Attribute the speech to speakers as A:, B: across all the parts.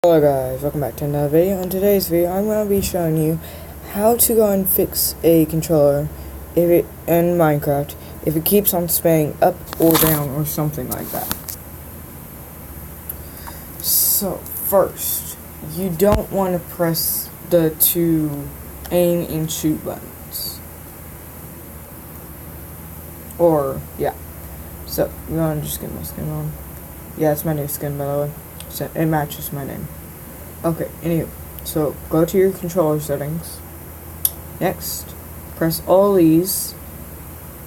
A: Hello guys, welcome back to another video. In today's video, I'm going to be showing you how to go and fix a controller in Minecraft if it keeps on spinning up or down or something like that. So first, you don't want to press the two aim and shoot buttons. Or, yeah. So, I'm going to just get my skin on. Yeah, it's my new skin by the way. So it matches my name. Okay, anyway, so go to your controller settings. Next, press all these,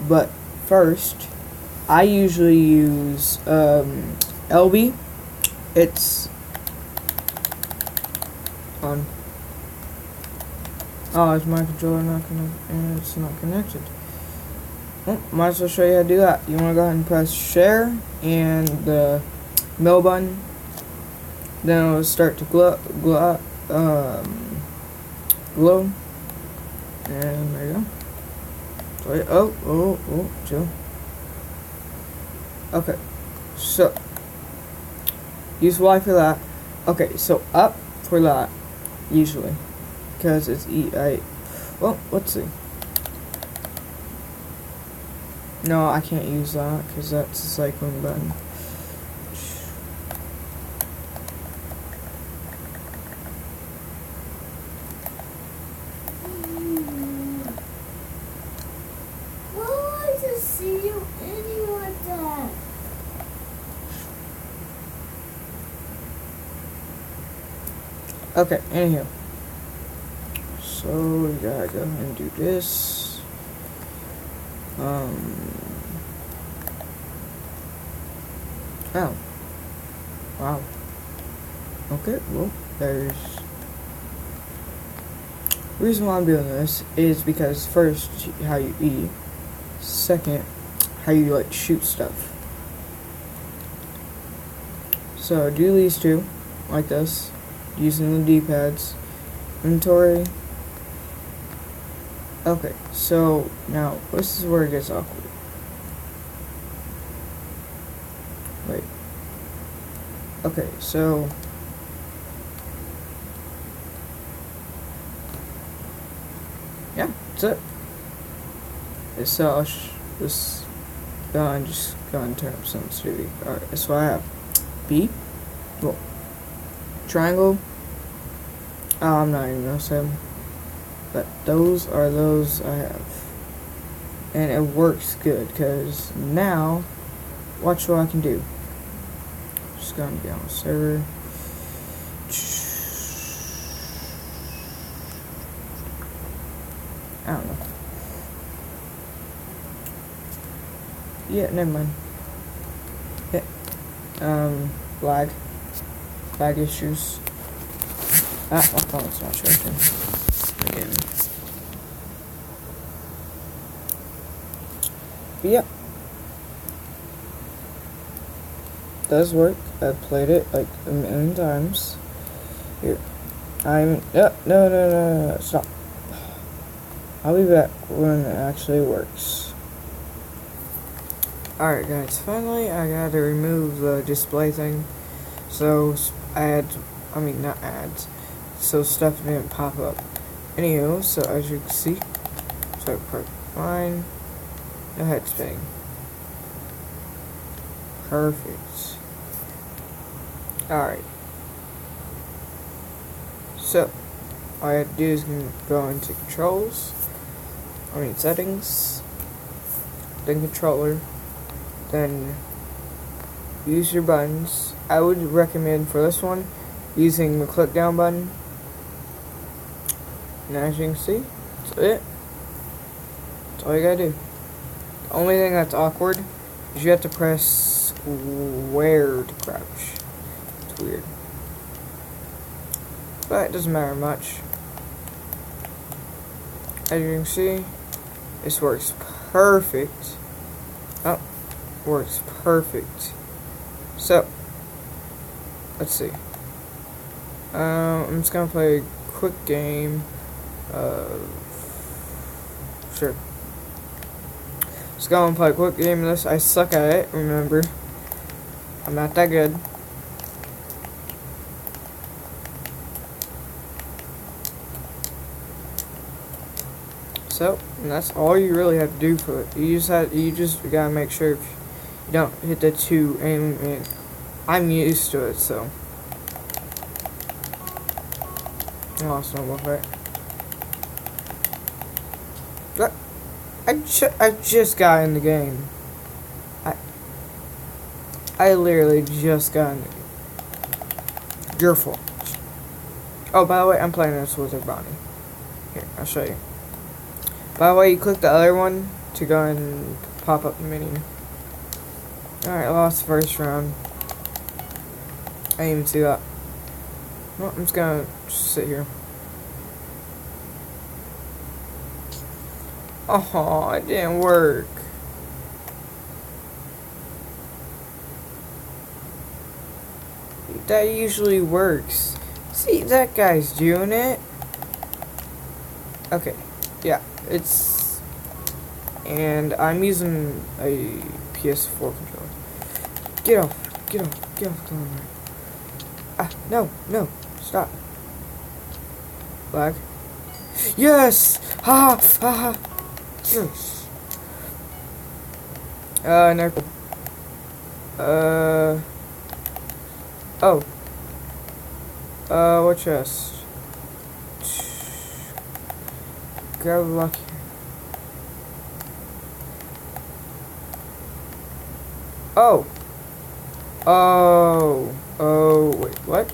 A: but first, I usually use LB. It's on. Oh, is my controller not connected? And it's not connected. Well, might as well show you how to do that. You want to go ahead and press share and the middle button. Then it'll start to glow. And there you go. Sorry. Oh, chill. Okay, so use Y for that. Okay, so up for that, usually, because it's well, let's see. No, I can't use that, because that's a cycling button. Okay, anywho. So we gotta go ahead and do this. Oh. Wow. Okay, well, there's... The reason why I'm doing this is because first, how you eat. Second, how you, like, shoot stuff. So, do these two, like this. Using the D-pads. Inventory. Okay, so now this is where it gets awkward. Wait. Okay, so yeah, that's it. So I'll just go and turn up some TV. Alright, so I have B. Well, triangle. Oh, I'm not even gonna say them. But those are those I have. And it works good, because now, watch what I can do. Just gonna get on the server. I don't know. Yeah, never mind. Yeah. Lag issues. My phone's not charging. Again. But yeah. Does work. I've played it like a million times. Here. No, stop. I'll be back when it actually works. Alright guys, finally I gotta remove the display thing. So not ads. So stuff didn't pop up. Anywho, so as you can see, so fine. No head spinning. Perfect. Alright. So all I have to do is go into controls. Settings. Then controller. Then use your buttons. I would recommend for this one using the click down button. And as you can see, that's it. That's all you gotta do. The only thing that's awkward is you have to press square to crouch. It's weird. But it doesn't matter much. As you can see, this works perfect. Oh, works perfect. So, let's see. I'm just gonna play a quick game. Sure. Let's go and play a quick game of this. I suck at it, remember. I'm not that good. So, and that's all you really have to do for it. You just gotta make sure you don't hit the 2 and I'm used to it, so. Oh, snowball fight. I just got in the game. I literally just got in the game. Your fault. Oh, by the way, I'm playing this with a Bonnie. Here, I'll show you. By the way, you click the other one to go and pop up the menu. Alright, I lost the first round. I didn't even see that. Well, I'm just gonna sit here. Oh, it didn't work. That usually works. See, that guy's doing it. Okay, yeah, it's... And I'm using a ps4 controller. Get off the camera. Ah, no, stop. Lag. Yes! Ha ha! Yes! No. Oh. What chest? Grab a lock here. Oh. Oh, wait, what?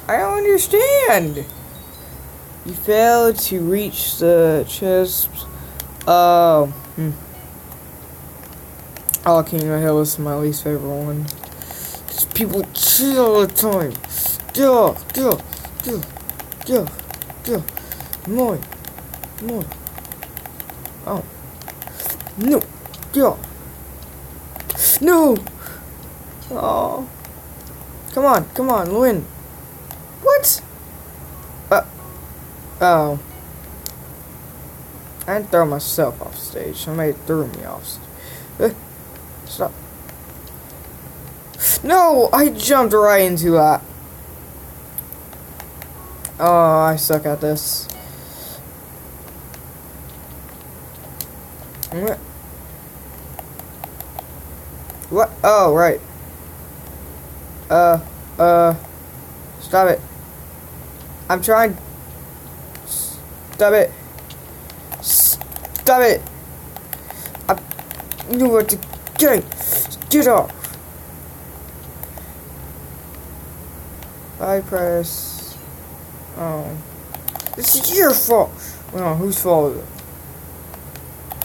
A: I don't understand. You failed to reach the chest. Oh, Oh, King of Hill is my least favorite one. Because people chill all the time. Get off. More. Oh. No. Get off. No. Oh. Come on, win. What? Oh. I didn't throw myself off stage. Somebody threw me off stage. Stop. No! I jumped right into that. Oh, I suck at this. What? Oh, right. Stop it. I'm trying. Stop it. I knew what to get off. I press. Oh. This is your fault. Well, whose fault is it?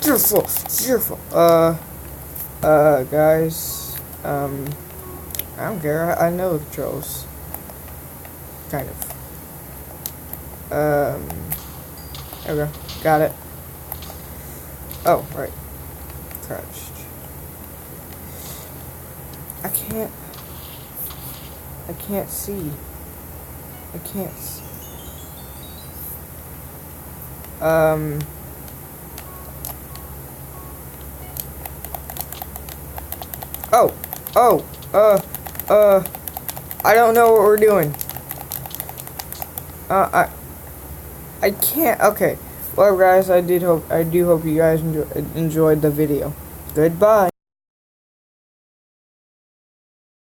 A: Your fault. It's your fault. Guys. I don't care. I know the controls. Kind of. There we go. Got it. Oh, right. Crouched. I can't see. I don't know what we're doing. I can't. Okay. Well, guys, I do hope you guys enjoyed the video. Goodbye.